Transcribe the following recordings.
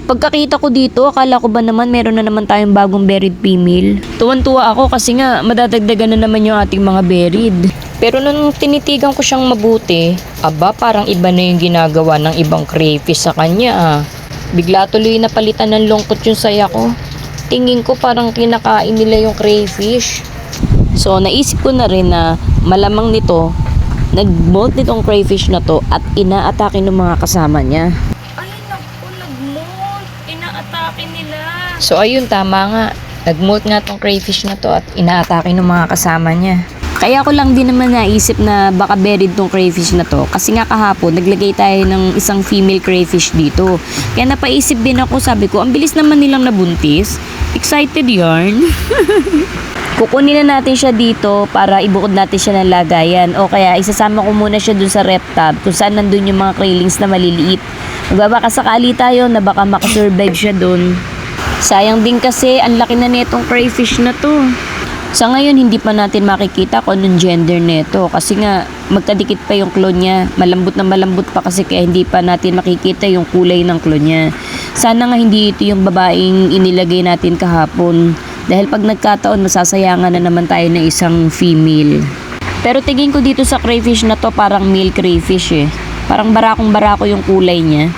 Pagkakita ko dito, akala ko ba naman meron na naman tayong bagong buried female. Tuwan-tuwa ako kasi nga madadagdagan na naman yung ating mga buried. Pero nung tinitigan ko siyang mabuti, aba parang iba na yung ginagawa ng ibang crayfish sa kanya ah. Bigla tuloy napalitan ng lungkot yung saya ko. Tingin ko parang kinakain nila yung crayfish. So naisip ko na rin na malamang nito, nag-molt nitong crayfish na to at inaatake ng mga kasama niya. Ay, naku, nag-molt. Inaatake nila. So ayun, tama nga. Nag-molt nga tong crayfish na to at inaatake ng mga kasama niya. Kaya ko lang din naman naisip na baka buried tong crayfish na to. Kasi nga kahapon, naglagay tayo ng isang female crayfish dito. Kaya napaisip din ako, sabi ko, ang bilis naman nilang nabuntis. Excited yarn. Kukunin na natin siya dito para ibukod natin siya ng lagayan. O kaya isasama ko muna siya dun sa rep tub kung saan nandun yung mga krillings na maliliit. Magbabaka sakali tayo na baka makasurvive siya dun. Sayang din kasi ang laki na netong crayfish na to. Sa ngayon hindi pa natin makikita kung anong gender neto kasi nga magkadikit pa yung clone niya. Malambot na malambot pa kasi kaya hindi pa natin makikita yung kulay ng clone niya. Sana nga hindi ito yung babaeng inilagay natin kahapon. Dahil pag nagkataon, masasayangan na naman tayo ng isang female. Pero tingin ko dito sa crayfish na to parang male crayfish eh. Parang barakong-barako yung kulay niya.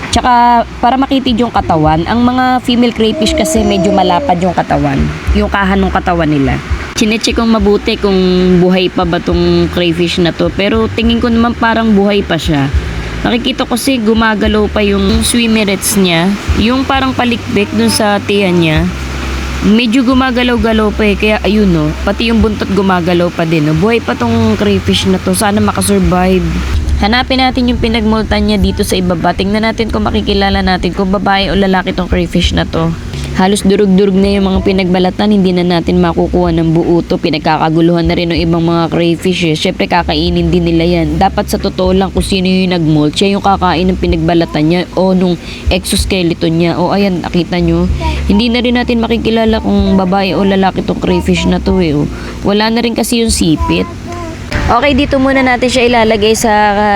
Tsaka para makitid yung katawan, ang mga female crayfish kasi medyo malapad yung katawan. Yung kahan ng katawan nila. Chinecheck kong mabuti kung buhay pa ba tong crayfish na to. Pero tingin ko naman parang buhay pa siya. Nakikita ko kasi gumagalaw pa yung swimmerets niya. Yung parang palikpik dun sa tiyan niya. Medyo gumagalaw-galaw pa eh, kaya ayun no, pati yung buntot gumagalaw pa din no. Buhay pa tong crayfish na to, sana makasurvive. Hanapin natin yung pinagmultan niya dito sa ibaba. Tingnan natin kung makikilala natin kung babae o lalaki tong crayfish na to. Halos durug-durug na yung mga pinagbalatan, hindi na natin makukuha ng buo to. Pinagkakaguluhan na rin ng ibang mga crayfish eh. Syempre kakainin din nila yan. Dapat sa totoo lang kung sino yung nagmolt, siya yung kakain ng pinagbalatan niya o nung exoskeleton niya. O ayan, nakita nyo. Hindi na rin natin makikilala kung babae o lalaki tong crayfish na to eh. Wala na rin kasi yung sipit. Okay, dito muna natin siya ilalagay sa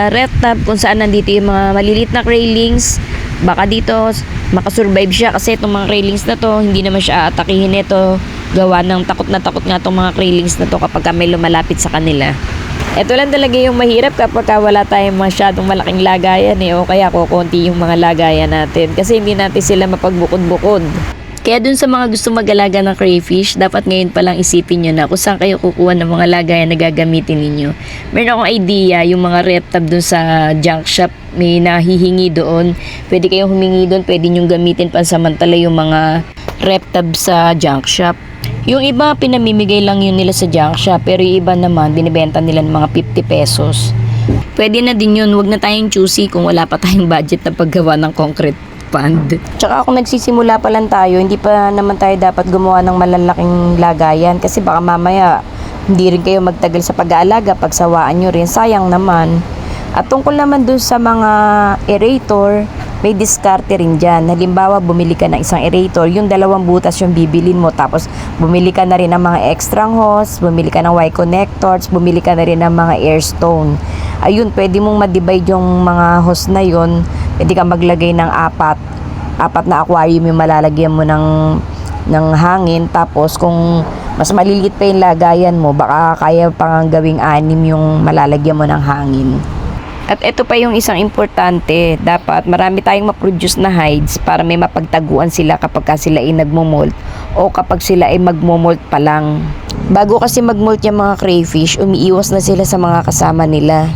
ref tub kung saan nandito yung mga maliliit na craylings. Baka dito makasurvive siya kasi itong mga craylings na to hindi naman siya aatakihin nito. Gawa ng takot na takot nga itong mga craylings na to kapag may lumalapit sa kanila. Ito lang talaga yung mahirap kapag wala tayong masyadong malaking lagayan eh, o kaya kukunti yung mga lagayan natin kasi hindi natin sila mapagbukod-bukod. Kaya dun sa mga gusto mag-alaga ng crayfish, dapat ngayon pa lang isipin nyo na kung saan kayo kukuha ng mga lagayan na gagamitin ninyo. Meron akong idea, yung mga rep tub dun sa junk shop, may nahihingi doon. Pwede kayong humingi doon, pwede nyo gamitin pansamantala yung mga rep tub sa junk shop. Yung iba, pinamimigay lang yun nila sa junk shop, pero yung iba naman, binibenta nila ng mga 50 pesos. Pwede na din yun, wag na tayong choosy kung wala pa tayong budget na paggawa ng concrete fund. Tsaka kung nagsisimula pa lang tayo, hindi pa naman tayo dapat gumawa ng malalaking lagayan kasi baka mamaya hindi rin kayo magtagal sa pag-aalaga, pagsawaan nyo rin, sayang naman. At tungkol naman dun sa mga aerator, may diskarte rin dyan. Halimbawa, bumili ka ng isang aerator, yung 2 butas yung bibilin mo, tapos bumili ka na rin ng mga extra hose, bumili ka ng Y connectors, bumili ka na rin ng mga air stone. Ayun, pwede mong ma-divide yung mga hose na yun. Pwede ka maglagay ng apat na aquarium yung malalagyan mo ng hangin. Tapos kung mas maliliit pa yung lagayan mo, baka kaya pang gawing 6 yung malalagyan mo ng hangin. At ito pa yung isang importante, dapat marami tayong ma-produce na hides para may mapagtaguan sila kapag sila ay nagmo-molt o kapag sila ay magmo-molt pa lang. Bago kasi mag-molt yung mga crayfish, umiiwas na sila sa mga kasama nila.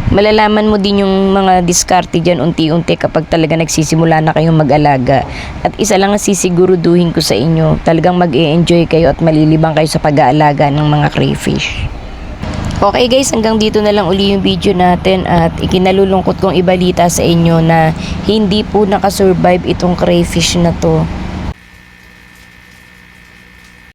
Malalaman mo din yung mga diskarte dyan unti-unti kapag talaga nagsisimula na kayong mag-alaga. At isa lang ang sisiguruduhin ko sa inyo, talagang mag-e-enjoy kayo at malilibang kayo sa pag-aalaga ng mga crayfish. Okay guys, hanggang dito na lang uli yung video natin at ikinalulungkot kong ibalita sa inyo na hindi po nakasurvive itong crayfish na to.